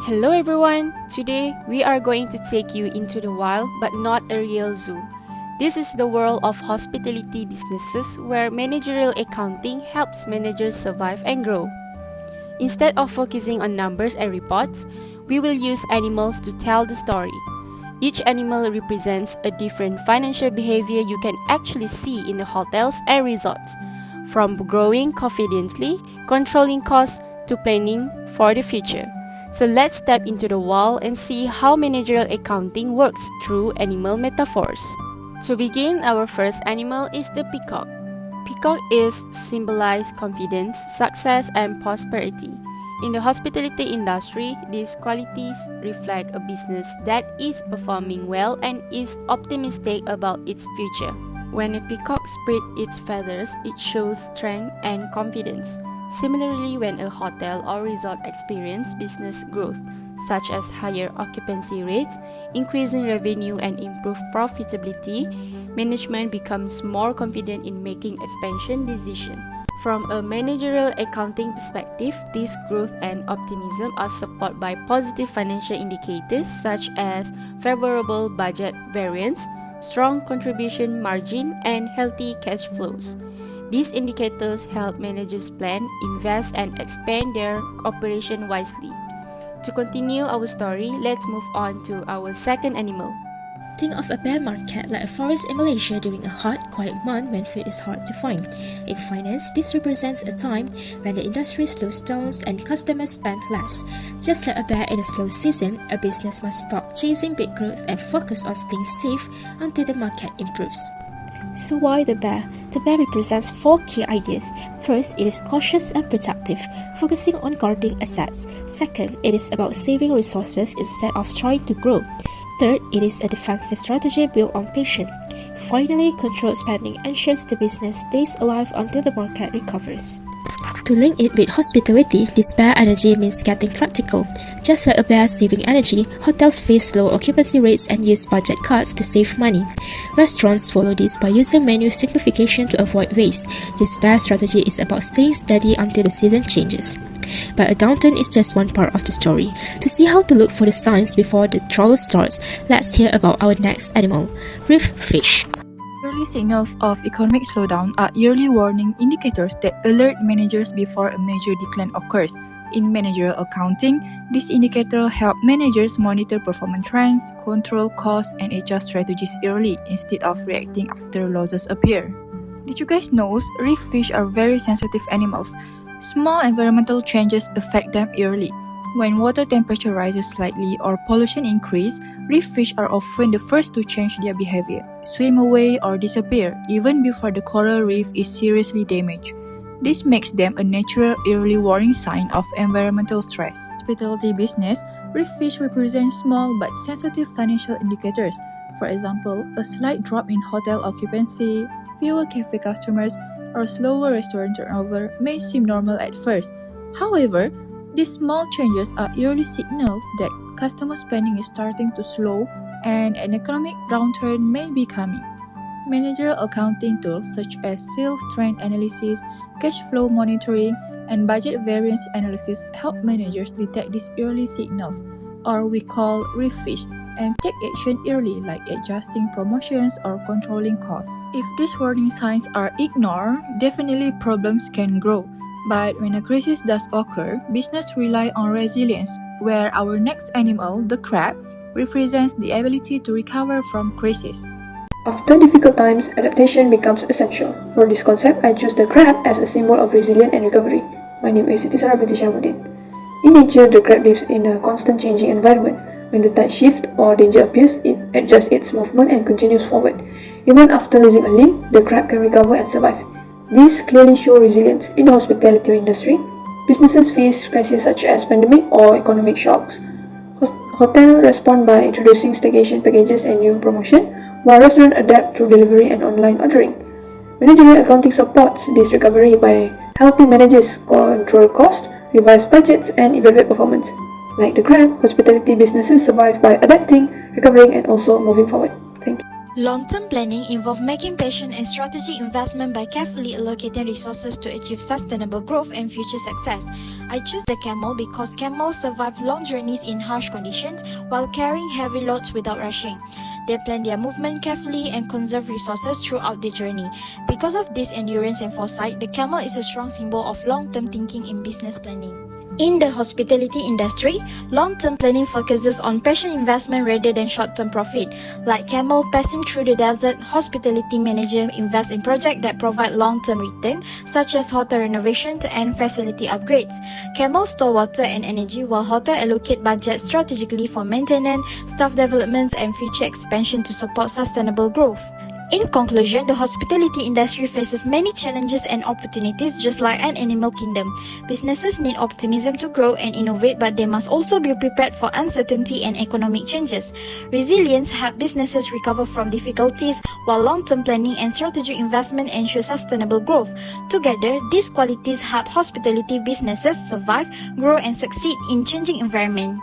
Hello everyone! Today we are going to take you into the wild but not a real zoo. This is the world of hospitality businesses where managerial accounting helps managers survive and grow. Instead of focusing on numbers and reports, we will use animals to tell the story. Each animal represents a different financial behavior you can actually see in the hotels and resorts, from growing confidently, controlling costs, to planning for the future. So let's step into the world and see how managerial accounting works through animal metaphors. To begin, our first animal is the peacock. Peacock is symbolize confidence, success, and prosperity. In the hospitality industry, these qualities reflect a business that is performing well and is optimistic about its future. When a peacock spreads its feathers, it shows strength and confidence. Similarly, when a hotel or resort experiences business growth, such as higher occupancy rates, increasing revenue, and improved profitability, management becomes more confident in making expansion decisions. From a managerial accounting perspective, this growth and optimism are supported by positive financial indicators such as favorable budget variance, strong contribution margin, and healthy cash flows. These indicators help managers plan, invest, and expand their operation wisely. To continue our story, let's move on to our second animal. Think of a bear market like a forest in Malaysia during a hot, quiet month when food is hard to find. In finance, this represents a time when the industry slows down and customers spend less. Just like a bear in a slow season, a business must stop chasing big growth and focus on staying safe until the market improves. So why the bear? The bear represents four key ideas. First, it is cautious and protective, focusing on guarding assets. Second, it is about saving resources instead of trying to grow. Third, it is a defensive strategy built on patience. Finally, controlled spending ensures the business stays alive until the market recovers. To link it with hospitality, this bear energy means getting practical. Just like a bear saving energy, hotels face low occupancy rates and use budget cuts to save money. Restaurants follow this by using menu simplification to avoid waste. This bear strategy is about staying steady until the season changes. But a downturn is just one part of the story. To see how to look for the signs before the trouble starts, let's hear about our next animal, reef fish. Early signals of economic slowdown are early warning indicators that alert managers before a major decline occurs. In managerial accounting, these indicators help managers monitor performance trends, control costs, and adjust strategies early instead of reacting after losses appear. Did you guys know reef fish are very sensitive animals? Small environmental changes affect them early. When water temperature rises slightly or pollution increases, reef fish are often the first to change their behavior, swim away or disappear even before the coral reef is seriously damaged. This makes them a natural early warning sign of environmental stress. Hospitality business, reef fish represent small but sensitive financial indicators. For example, a slight drop in hotel occupancy, fewer cafe customers, or slower restaurant turnover may seem normal at first. However, these small changes are early signals that customer spending is starting to slow and an economic downturn may be coming. Managerial accounting tools such as sales trend analysis, cash flow monitoring, and budget variance analysis help managers detect these early signals, or we call reef fish, and take action early like adjusting promotions or controlling costs. If these warning signs are ignored, definitely problems can grow. But when a crisis does occur, business rely on resilience, where our next animal, the crab, represents the ability to recover from crisis. After difficult times, adaptation becomes essential. For this concept, I choose the crab as a symbol of resilience and recovery. My name is Siti Sarabati Syamuddin. In nature, the crab lives in a constant changing environment. When the tide shifts or danger appears, it adjusts its movement and continues forward. Even after losing a limb, the crab can recover and survive. These clearly show resilience. In the hospitality industry, businesses face crises such as pandemic or economic shocks. Hotels respond by introducing staycation packages and new promotion, while restaurants adapt through delivery and online ordering. Managerial accounting supports this recovery by helping managers control costs, revise budgets, and evaluate performance. Like the crab, hospitality businesses survive by adapting, recovering, and also moving forward. Thank you. Long-term planning involves making patient and strategic investment by carefully allocating resources to achieve sustainable growth and future success. I choose the camel because camels survive long journeys in harsh conditions while carrying heavy loads without rushing. They plan their movement carefully and conserve resources throughout the journey. Because of this endurance and foresight, the camel is a strong symbol of long-term thinking in business planning. In the hospitality industry, long-term planning focuses on patient investment rather than short-term profit. Like camel passing through the desert, hospitality manager invests in projects that provide long-term return, such as hotel renovations and facility upgrades. Camels store water and energy, while hotels allocate budgets strategically for maintenance, staff developments, and future expansion to support sustainable growth. In conclusion, the hospitality industry faces many challenges and opportunities just like an animal kingdom. Businesses need optimism to grow and innovate, but they must also be prepared for uncertainty and economic changes. Resilience helps businesses recover from difficulties, while long-term planning and strategic investment ensure sustainable growth. Together, these qualities help hospitality businesses survive, grow, and succeed in changing environment.